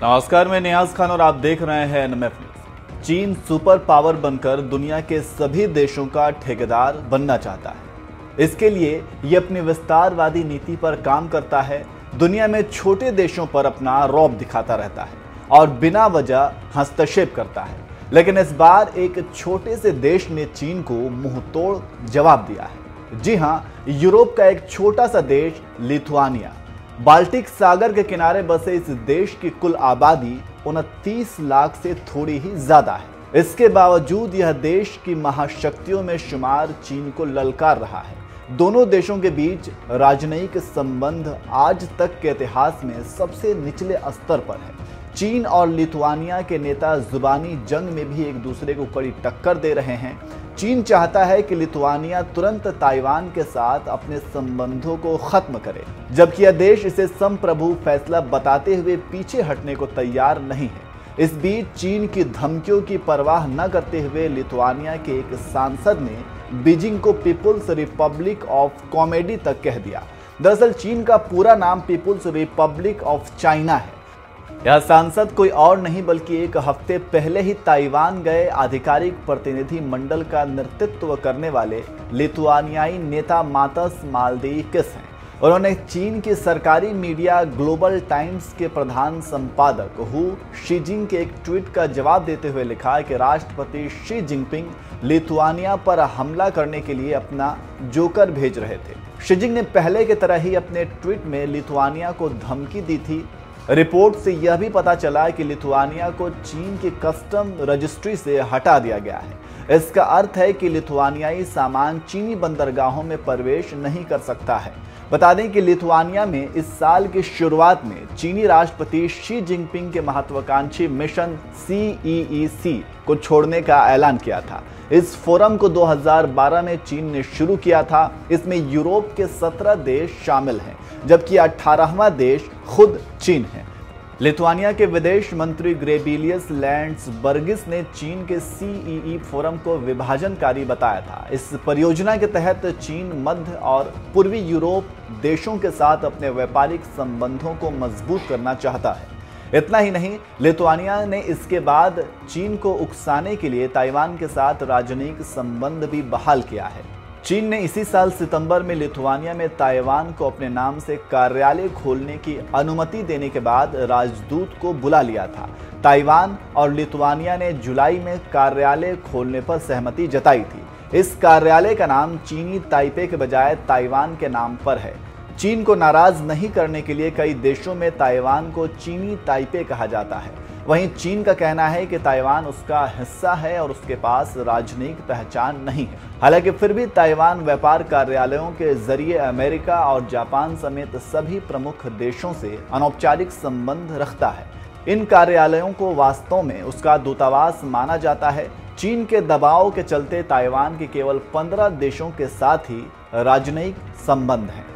नमस्कार, मैं नियाज खान और आप देख रहे हैं एनएमएफ न्यूज। चीन सुपर पावर बनकर दुनिया के सभी देशों का ठेकेदार बनना चाहता है। इसके लिए ये अपनी विस्तारवादी नीति पर काम करता है। दुनिया में छोटे देशों पर अपना रौब दिखाता रहता है और बिना वजह हस्तक्षेप करता है। लेकिन इस बार एक छोटे से देश ने चीन को मुंहतोड़ जवाब दिया है। जी हां, यूरोप का एक छोटा सा देश लिथुआनिया। बाल्टिक सागर के किनारे बसे इस देश की कुल आबादी 29 लाख से थोड़ी ही ज्यादा है। इसके बावजूद यह देश की महाशक्तियों में शुमार चीन को ललकार रहा है। दोनों देशों के बीच राजनयिक संबंध आज तक के इतिहास में सबसे निचले स्तर पर है। चीन और लिथुआनिया के नेता जुबानी जंग में भी एक दूसरे को कड़ी टक्कर दे रहे हैं। चीन चाहता है कि लिथुआनिया तुरंत ताइवान के साथ अपने संबंधों को खत्म करे, जबकि यह देश इसे संप्रभु फैसला बताते हुए पीछे हटने को तैयार नहीं है। इस बीच चीन की धमकियों की परवाह न करते हुए लिथुआनिया के एक सांसद ने बीजिंग को पीपुल्स रिपब्लिक ऑफ कॉमेडी तक कह दिया। दरअसल चीन का पूरा नाम पीपुल्स रिपब्लिक ऑफ चाइना है। यह सांसद कोई और नहीं बल्कि एक हफ्ते पहले ही ताइवान गए आधिकारिक प्रतिनिधि मंडल का नेतृत्व करने वाले लिथुआनियाई नेता मातस माल्दीकिस हैं। उन्होंने चीन की सरकारी मीडिया ग्लोबल टाइम्स के प्रधान संपादक हु शीजिंग के एक ट्वीट का जवाब देते हुए लिखा कि राष्ट्रपति शी जिनपिंग लिथुआनिया पर हमला करने के लिए अपना जोकर भेज रहे थे। शीजिंग ने पहले की तरह ही अपने ट्वीट में लिथुआनिया को धमकी दी थी। रिपोर्ट से यह भी पता चला कि लिथुआनिया को चीन की कस्टम रजिस्ट्री से हटा दिया गया है। इसका अर्थ है कि लिथुआनियाई सामान चीनी बंदरगाहों में प्रवेश नहीं कर सकता है। बता दें कि लिथुआनिया में इस साल की शुरुआत में चीनी राष्ट्रपति शी जिनपिंग के महत्वाकांक्षी मिशन CEEC को छोड़ने का ऐलान किया था। इस फोरम को 2012 में चीन ने शुरू किया था। इसमें यूरोप के 17 देश शामिल हैं, जबकि 18वां देश खुद चीन है। लिथुआनिया के विदेश मंत्री ग्रेबिलियस लैंड्सबर्गिस ने चीन के CEE फोरम को विभाजनकारी बताया था। इस परियोजना के तहत चीन मध्य और पूर्वी यूरोप देशों के साथ अपने व्यापारिक संबंधों को मजबूत करना चाहता है। इतना ही नहीं, लिथुआनिया ने इसके बाद चीन को उकसाने के लिए ताइवान के साथ राजनयिक संबंध भी बहाल किया है। चीन ने इसी साल सितंबर में लिथुआनिया में ताइवान को अपने नाम से कार्यालय खोलने की अनुमति देने के बाद राजदूत को बुला लिया था। ताइवान और लिथुआनिया ने जुलाई में कार्यालय खोलने पर सहमति जताई थी। इस कार्यालय का नाम चीनी ताइपे के बजाय ताइवान के नाम पर है। चीन को नाराज नहीं करने के लिए कई देशों में ताइवान को चीनी ताइपे कहा जाता है। वहीं चीन का कहना है कि ताइवान उसका हिस्सा है और उसके पास राजनयिक पहचान नहीं है। हालांकि फिर भी ताइवान व्यापार कार्यालयों के जरिए अमेरिका और जापान समेत सभी प्रमुख देशों से अनौपचारिक संबंध रखता है। इन कार्यालयों को वास्तव में उसका दूतावास माना जाता है। चीन के दबाव के चलते ताइवान के केवल 15 देशों के साथ ही राजनयिक संबंध हैं।